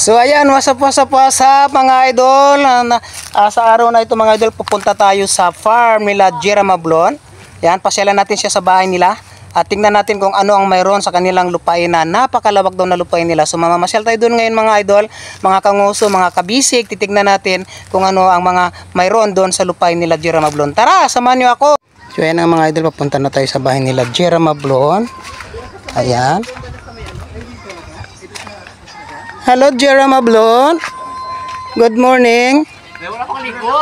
So ayan, what's up mga idol. Sa araw na ito mga idol, pupunta tayo sa farm nila Jera Mablon. Yan, pasyalan natin siya sa bahay nila. At tingnan natin kung ano ang mayroon sa kanilang lupain na napakalawak daw na lupain nila. So mamamasyal tayo doon ngayon mga idol, mga kanguso, mga kabisig. Titignan natin kung ano ang mga mayroon doon sa lupain nila Jera Mablon. Tara, samahan niyo ako. So ayan ang mga idol, papunta na tayo sa bahay nila Jera Mablon. Ayan. Hello, Jera Mablon. Good morning. Wala pang ligo.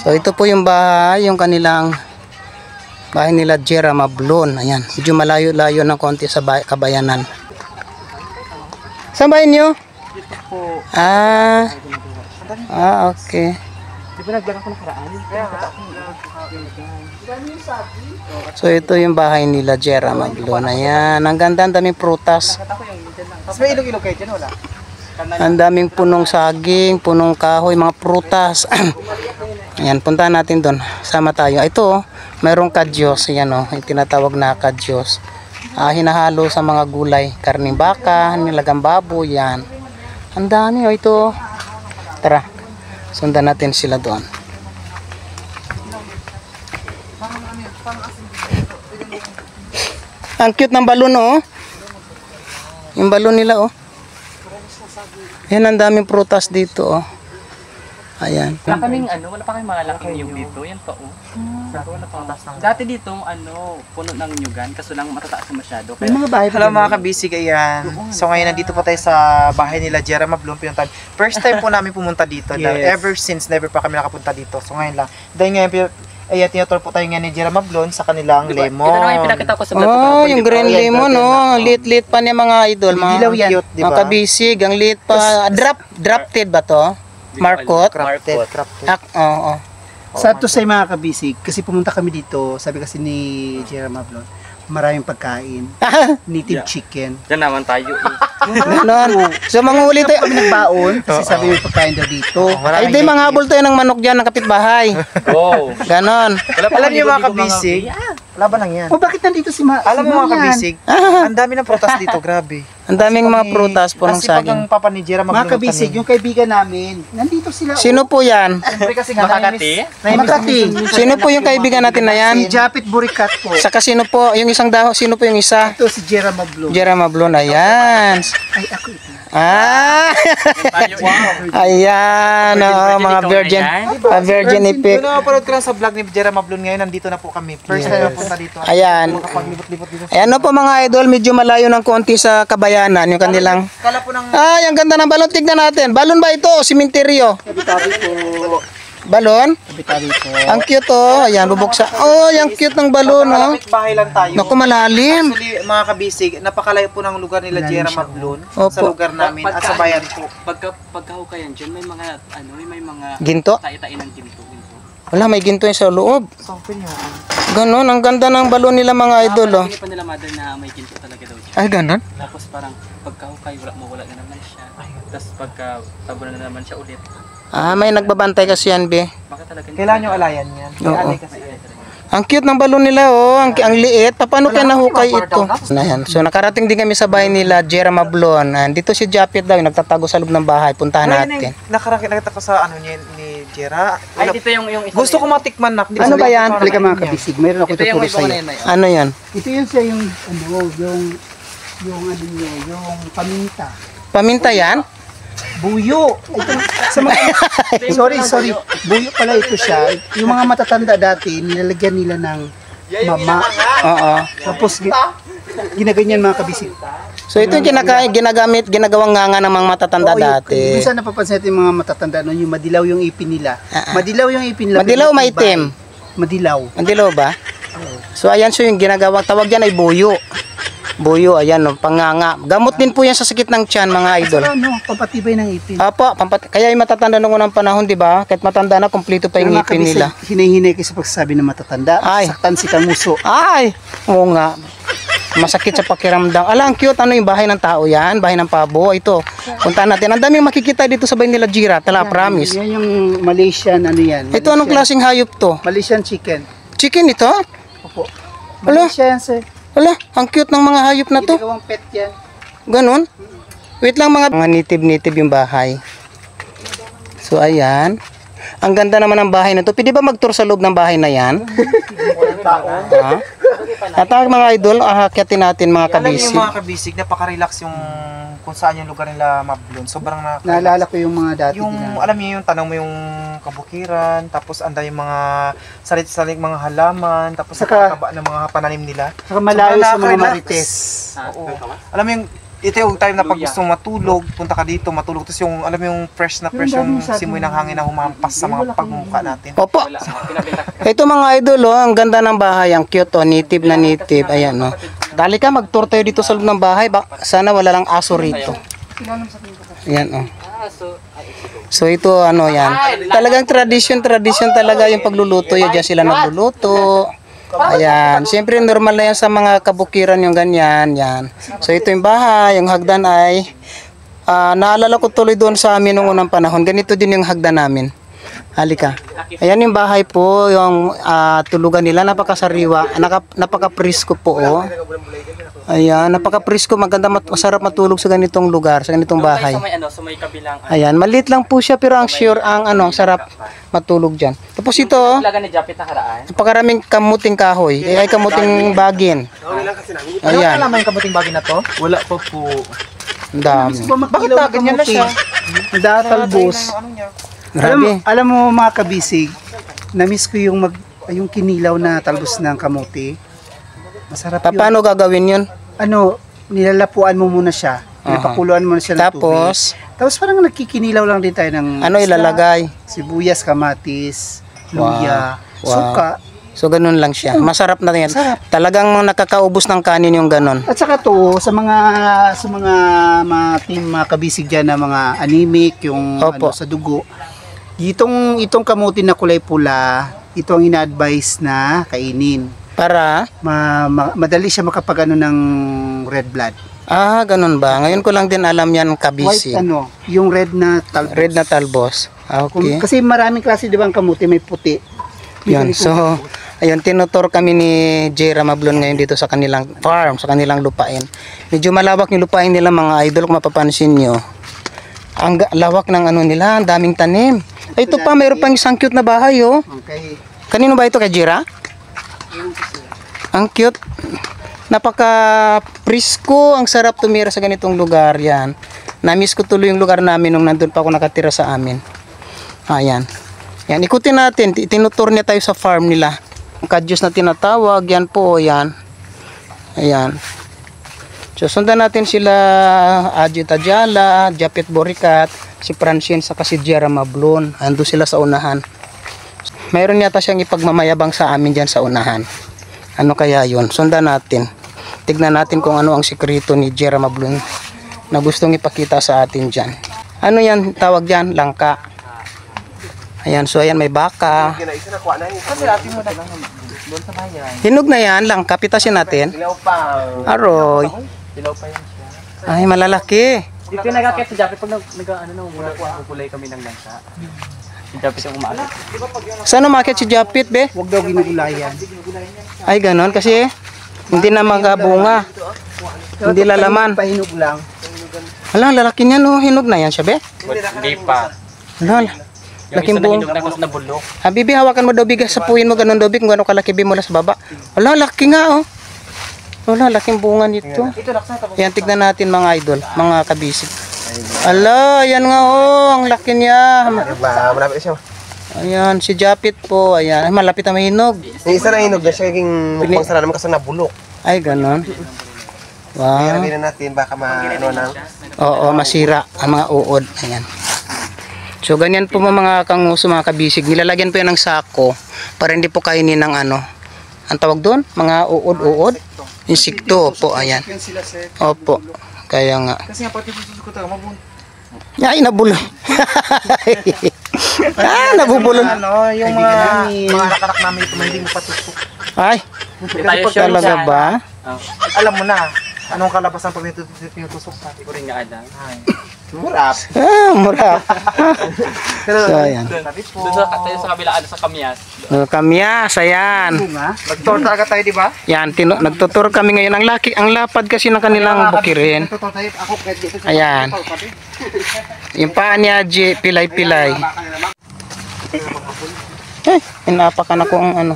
So ito po yung bahay, yung kanilang bahay nila Jera Mablon. Ayan, medyo malayo-layo ng konti sa kabayanan. Saan bahay nyo? Dito po. Okay. Di ba naglaga ko nakaraan? So ito yung bahay nila Jera Mablon. Ayan, ang ganda, ang daming prutas. Mas may ilog-ilog kayo dyan, wala? Ang daming punong saging, punong kahoy, mga prutas. Ayan, puntahan natin doon. Sama tayo. Ito, mayroong kadyos. Ayan o, yung tinatawag na kadyos. Hinahalo sa mga gulay. Karning baka, nilagang baboy, yan. Ang dami o ito. Tara, sundan natin sila doon. Ang cute ng balon o. Yung balon nila oh. Yan, ang daming prutas dito oh. Ayan. Wala kaming wala pa kaming malalaking niyog dito. Yan pa oh. Wala pa. Dati dito puno ng niyugan kaso lang matataas na masyado. May mga bahay. Hello mga kabisig, ayan. So ngayon nandito po tayo sa bahay nila Jera Mablon. First time po namin pumunta dito. Yes. Ever since, never pa kami nakapunta dito. So ngayon lang. Dahil ngayon, tinatur po tayo nga ni Jera Mablon sa kanilang lemon. Ito na yung pinakita ko sa vlog. Oh, yung green lemon oh. Lit-lit pa niya mga idol. Dilaw yan. Mga kabisig, ang lit pa. Drafted ba to? Marcot? Crafted. Oo. Sa to say mga kabisig, kasi pumunta kami dito, sabi kasi ni Jera Mablon, maraming pagkain, native chicken. Yan naman tayo. Ganon. So manguli tayo. Kami nagbaon, kasi sabi may pagkain daw dito. Ay di, manghabol tayo ng manok dyan ng kapitbahay. Go. Ganon. Alam niyo mga kabisig, laban lang yan. O bakit nandito si Alam mo mga kabisig, ang dami ng prutas dito, grabe. Ang daming mga prutas po ng Kasi pag ang saging. papa ni Jera Mablon, Mga kabisig, yung kaibigan namin, nandito sila. Sino po yan? siyempre kasi nga Makati? Makati. Sino po yung kaibigan natin na yan? Si Japit Burikat po. Saka sino po? Yung isang daho, sino po yung isa? Ito si Jera Mablon. Jera Mablon, ayan. Ay, ako ito. Ayan, mga virgin. Virgin epic. Kung nakapanood ko lang sa vlog ni Jera Mablon ngayon, nandito na po kami. First time na punta dito. Ayan. Makapaglibot-libot dito. Ayan po mga idol, medyo malayo ng konti sa kabayanan. Yung kanilang... Kala po ng... Ay, ang ganda ng balon. Tignan natin. Balon ba ito? Simenteryo. Balon? Ang cute oh. Ayan, bubuksa. Oh, yung cute ng balon oh. Malapit bahay lang tayo. Naku, malalim. Actually, mga kabisig, napakalayo po ng lugar nila Jera Mablon Opo. sa lugar namin at sa bayan po. Pagkahukayan dyan, may mga Ginto? tayo-tayo ng ginto. Wala, may ginto yung sa loob. Sampin nyo. Ganon, ang ganda ng balon nila mga idol oh. Hindi pa nila mother na may ginto talaga daw dyan. Ay, ganon? Tapos parang pagkahukay, mawala na naman siya. Tapos pagkatabunan na naman siya ulit. May nagbabantay kasi yan, be. Baka talaga Kailangan nyo alayan yan. Oo. Alay kasi. Ang cute ng balon nila oh, ang liit. Paano kaya nahukay ito? Ayan. So nakarating din kami sa bahay nila Jera Mablon. Dito si Japit daw, nagtatago sa loob ng bahay. Puntahan natin. Nakita ko sa ni Jera. Ay, dito yung isa. Gusto ko matikman na. Ano ba yan? Halika mga kabisig, mayroon ako Ito yung tuturo may sa iyo. banganan na yun. Ano yan? Ito yun siya yung yung paminta. Paminta yan? Buyo. Ito, sa mga, sorry. Buyo pala ito siya. Yung mga matatanda dati, nilalagyan nila ng mama. Oo. Tapos ginaganyan mga kabisig. So ito yung ginagawang nganga ng mga matatanda dati. Minsan napapansin natin yung mga matatanda noon, yung madilaw yung ipin nila. Madilaw yung ipin nila. Madilaw, maitim. Madilaw. Madilaw ba? So ayan, so yung ginagawang tawag yan ay buyo. Buyo, ayan o, panganga. Gamot din po yan sa sakit ng tiyan, mga idol. Pampatibay ng ipin. Apo, kaya yung matatanda nung unang panahon, di ba? Kahit matanda na, kumpleto pa yung ngipin nila. Hinahinay kasi pagsasabi ng matatanda. Ay. Saktan si Kamuso. Ay, oo nga. Masakit sa pakiramdam. Ala, ang cute. Ano yung bahay ng tao yan? Bahay ng pabo. Ito, puntahan natin. Ang daming makikita dito sa bahay nila Jera. Tala, promise. Yan yung Malaysian, yan. Ito, anong klaseng hayop to? Malaysian chicken. Chicken ito? Opo. Malaysian, sir. Wala, ang cute ng mga hayop na to. Ginagawang pet yan. Ganon. Wait lang mga native yung bahay. So ayan. Ang ganda naman ng bahay na to. Pwede ba mag-tour sa loob ng bahay na yan? Ha? At mga idol, ahakyatin natin mga Alam niyo kabisig. yung mga kabisig, napaka-relax yung kung saan yung lugar nila Mablon. Sobrang Naalala ko yung mga dati yung nila. alam niyo yung tanong mo yung kabukiran, tapos anda yung mga salit-salit mga halaman, tapos Saka- nakakaba ng mga pananim nila. Saka malayo sa mga nakaka-relax. marites. Oo. Alam mo yung ito yung time na pag gusto mong matulog, punta ka dito, matulog. Tapos yung, alam mo yung fresh na fresh yung simoy ng hangin na humampas sa mga pagmumukha natin. Opo. Ito mga idol, oh, ang ganda ng bahay, ang cute, oh, native na native. Ayan, oh. Dali ka, mag-tour tayo dito sa loob ng bahay. Sana wala lang aso rito. Ayan, oh. So ito, ano yan. Talagang tradition talaga yung pagluluto. Yan, dyan sila nagluluto. Ayan, siyempre normal na yan sa mga kabukiran yung ganyan, yan. So ito yung bahay, yung hagdan ay, naalala ko tuloy doon sa amin nung unang panahon, ganito din yung hagdan namin. Halika. Ayan yung bahay po, yung tulugan nila, napakasariwa, napaka-presko po, oh. Ayan, napaka-presko, maganda, masarap matulog sa ganitong lugar, sa ganitong bahay. Sa may sa may kabilang Ayan, maliit lang po siya, pero ang sure, ang sarap matulog dyan. Tapos ito, oh, Laga ni Japit na karaan. napakaraming kamuting kahoy, ay kamuting bagin. Ano Ayan, alam mo yung kabuting bagay na to? Wala pa po. ang dami. Bakit na ganyan na siya? Datalbos. Ano niya? Grabe. Alam mo mga kabisig, na-miss ko yung kinilaw na talbos ng kamote. Masarap yun. Paano gagawin yun? Ano, nilalapuan mo muna siya. Pinapakuluan mo na siya ng Tapos, tubig. Tapos parang nagkikinilaw lang din tayo ng ano isda, ilalagay? sibuyas, kamatis, luya, Wow. suka. So, ganun lang siya. Masarap na yan. Masarap. Talagang nakakaubos ng kanin yung ganun. At saka to sa mga team mga kabisig diyan na mga anemic, yung Opo. ano, sa dugo. Itong kamuti na kulay pula, ito ang ina-advise na kainin. Para, Madali siya makapagano ng red blood. ganun ba? Ngayon ko lang din alam yan, kabisi. White ano, yung red na talbos. Red na talbos. Okay. Kasi maraming klase 'di ba ang kamuti, may puti. Yun. So, ayun, tinutor kami ni Jera Mablon ngayon dito sa kanilang farm, sa kanilang lupain. Medyo malawak yung lupain nila mga idol, kung mapapansin nyo. Ang lawak ng ano nila, ang daming tanim. Ay, ito pa, mayroon pang isang cute na bahay, oh. Okay. Kanino ba ito, kay Jera? Ang cute. Napaka-presko, ang sarap tumira sa ganitong lugar, yan. Na-miss ko tuloy yung lugar namin nung nandun pa ako nakatira sa amin. Ayan. Yan, ikutin natin, tinutur niya tayo sa farm nila. Ang kadyos na tinatawag, yan po, yan. Ayan. So, sundan natin sila, Ajit Ajala, Japit Boricat, si Francine, saka si Jera Mablon. Ando sila sa unahan. Mayroon yata siyang ipagmamayabang sa amin dyan sa unahan. Ano kaya yun? Sundan natin. Tignan natin kung ano ang sikreto ni Jera Mablon na gustong ipakita sa atin dyan. Ano yan tawag dyan? Langka. Ayan, so ayan, may baka. Hinog na yan, langka. Pitasin natin. Aroy. Dilaw pa yan siya. Ay, malalaki. Dito yung nagkakit si Japit pag muna kukulay kami ng langka. Si Japit yung umaakit. Saan umakit si Japit, be? Huwag daw ginugulayan. Ay, ganon. Kasi hindi na magabunga. Hindi lalaman. Pahinog lang. Hala, lalaki niyan, oh. Hinog na yan siya, be? Hindi pa. Hala, Yung laking isa na buong. hinog na gusto na bulok. Bibi, hawakan mo daw bigas. Sapuin mo ganun daw, Bi, kung gano'ng kalaki bi mula sa baba. Hala, laki nga, oh. Hala, laking bunga nito. Yan, tignan natin mga idol, mga kabisig. Hala, yan nga, oh. Ang laki niya. Malapit siya. Ayan, si Japit po. Ayan, ay, malapit na mahinog. Yung isa na hinog na siya, kaging mukbang sana naman kasi nabulok. Ay, ganon. Wow. na natin, baka ano na. Oo, masira ang mga uod. Ayan. So, ganyan po mga kanguso, mga kabisig. Nilalagyan po yan ng sako para hindi po kainin ng ano. Ang tawag doon? Mga uod-uod? Insekto po, ayan. Yan sila, sir. Opo. Kaya nga. Kasi nga pati susuko tayo, mabun. Ay, nabulol. Nabubulol. Ano, yung Kaibigan namin. mga anak-anak namin ito, hindi mo patusok. Ay, Hindi tayo sure talaga sa- ba? Oh. Alam mo na, anong kalabasan pag tinutusok sa Hindi ko rin nga alam. Ay. Murap. Mura. So, ayan. Doon sa kabilaan, sa Kamyas. Kamyas, ayan. Bunga. Nag-tour talaga tayo, di ba? Yan, nagtutur kami ngayon. Ang lapad kasi ng kanilang bukirin. Nagtutur tayo. Ako kahit dito sa Ayan. Yung paa niya, pilay-pilay. Inapakan ako ang ano.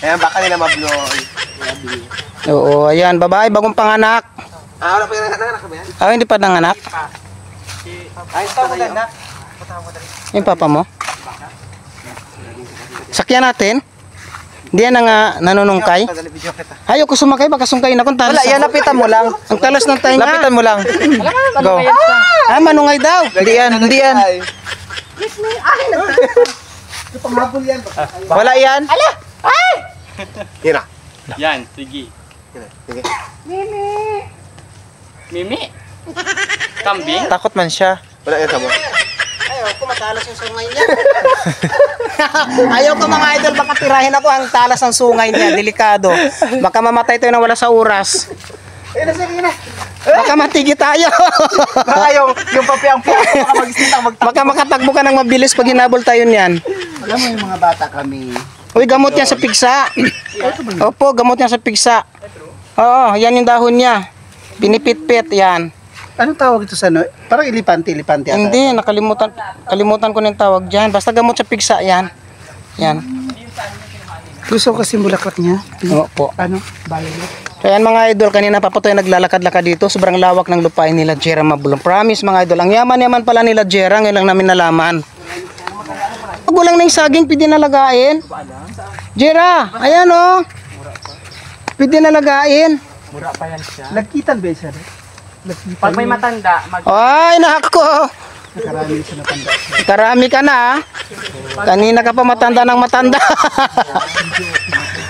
Ayan, baka nila mabloy. Oo, ayan, babae, bagong panganak. Wala pa yung anak ba yan? Hindi pa nanganak. Ay, ito mo na. Yung papa mo. Sakyan natin. Hindi yan nga nanunungkay. Video kita. Ayoko sumakay, baka sungkayin ako. Wala, yan, lapitan mo lang. Ang talas ng tainga. Lapitan mo lang. Go. Manungay daw. Hindi yan, hindi yan. Panghabol yan. Wala yan. Ala! Ay! Yan na. Yan, sige. Sige. Mimi? Kambing? Takot man siya. Wala yan tamo. Ayoko, matalas yung sungay niya. Ayoko mga idol, baka tirahin ako ang talas ng sungay niya. Delikado. Baka mamatay tayo na wala sa oras. Ayun na, sige na. Baka matigi tayo. Baka yung papiang po, baka mag-isintang Baka makatagbo ka ng mabilis pag hinabol tayo niyan. Alam mo yung mga bata kami. Uy, gamot yan sa pigsa. Opo, gamot yan sa pigsa. Oo, yan yung dahon niya. Pinipit-pit, yan. Anong tawag ito sa ano? Parang ilipante ata. Hindi, kalimutan ko ng tawag dyan. Basta gamot sa pigsa, yan. Yan. Gusto ko kasi bulaklak niya. Opo. Ano? Violet. So yan mga idol, kanina pa po tayo naglalakad-lakad dito. Sobrang lawak ng lupain nila Jera Mablon. Promise mga idol, ang yaman-yaman pala nila Jera, ngayon lang namin nalaman. Pag walang na yung saging, pwede nalagain. Jera, ayan o. Pwede nalagain. Mura pa yan siya. Nagkitan ba siya? Pag may matanda, Ay, nako. Nakarami siya natanda. Karami ka na ah. Kanina ka pa matanda ng matanda.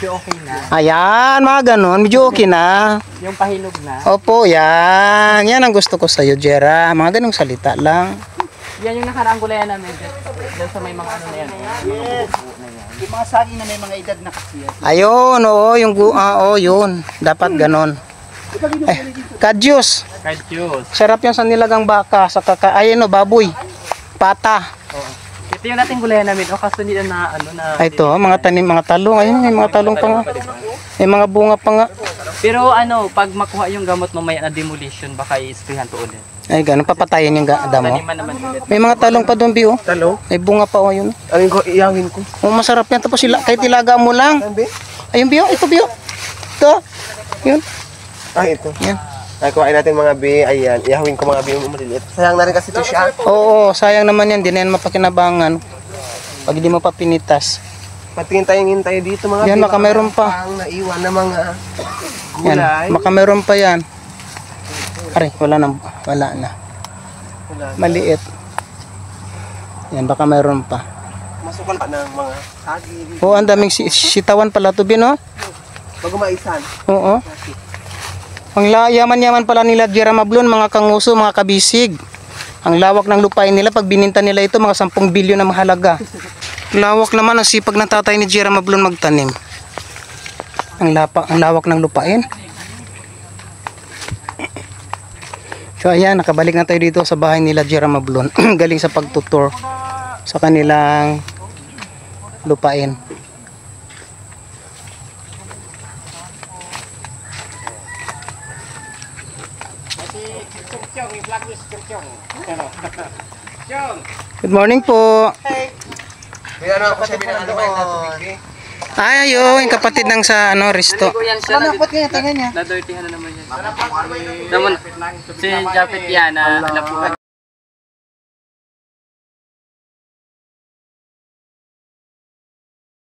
medyo okay na. Ayan, mga ganun. Medyo okay na. Yung pahinog na. Opo, yan. Yan ang gusto ko sa'yo, Jera. Mga ganung salita lang. Yan yung nakaraang gulayan namin. Diyan sa may mga ano na yan. Yes. Yung mga saging na may mga edad na kasi yan. Ayun, oo. Yun. Dapat ganon. Kadyos. Kahit Diyos. Sarap yan sa nilagang baka. Sa ayun o, baboy. Pata. Ito yung nating gulayan namin. O kaso nila na ano na. Ito, mga tanim, mga talong. Ayun, may mga talong pa nga. May mga bunga pa nga. Pero ano, pag makuha yung gamot mamaya na demolition, baka i-sprayhan to ulit. Ay, ganun. Papatayin yung damo. Taniman naman ulit. May mga talong pa doon, Bio. Talo? May bunga pa, o, yun. Ano ko, iyawin ko. Oh, masarap yan. Tapos kahit ilaga mo lang. Sabi? Ayun, Bio. Ito, Bio. Ito. Yun. Ay, ito. Yan. Ay, kuhain natin mga bi. Ayan, iyawin ko mga bi yung maliliit. Sayang na rin kasi ito siya. Oo, sayang naman yan. Di na yan mapakinabangan. Pag hindi mo pa pinitas. Patingin tayo dito mga Yan, bi. baka meron pa. Ang naiwan na mga Yan. gulay. Baka meron pa yan. Aray, wala na. Wala na. Maliit. Yan, baka meron pa. Masukal pa ng mga saging. Oo, ang daming sitawan pala to, Bin, no? Bago maisan. Oo. Ang yaman-yaman pala nila Jera Mablon, mga kanguso, mga kabisig. Ang lawak ng lupain nila, pag bininta nila ito, mga 10 bilyon na mahalaga. Lawak naman ang sipag ng tatay ni Jera Mablon magtanim. Ang lawak ng lupain. So ayan, nakabalik na tayo dito sa bahay nila Jera Mablon. Galing sa pagtutur sa kanilang lupain. Good morning po. May ano ako sabi ng ano na tubig. Ay, ayun, yung kapatid ng sa Risto. Ko yan siya. Na-dirtyhan na naman yan. Naman, si Japet yan na napuhan.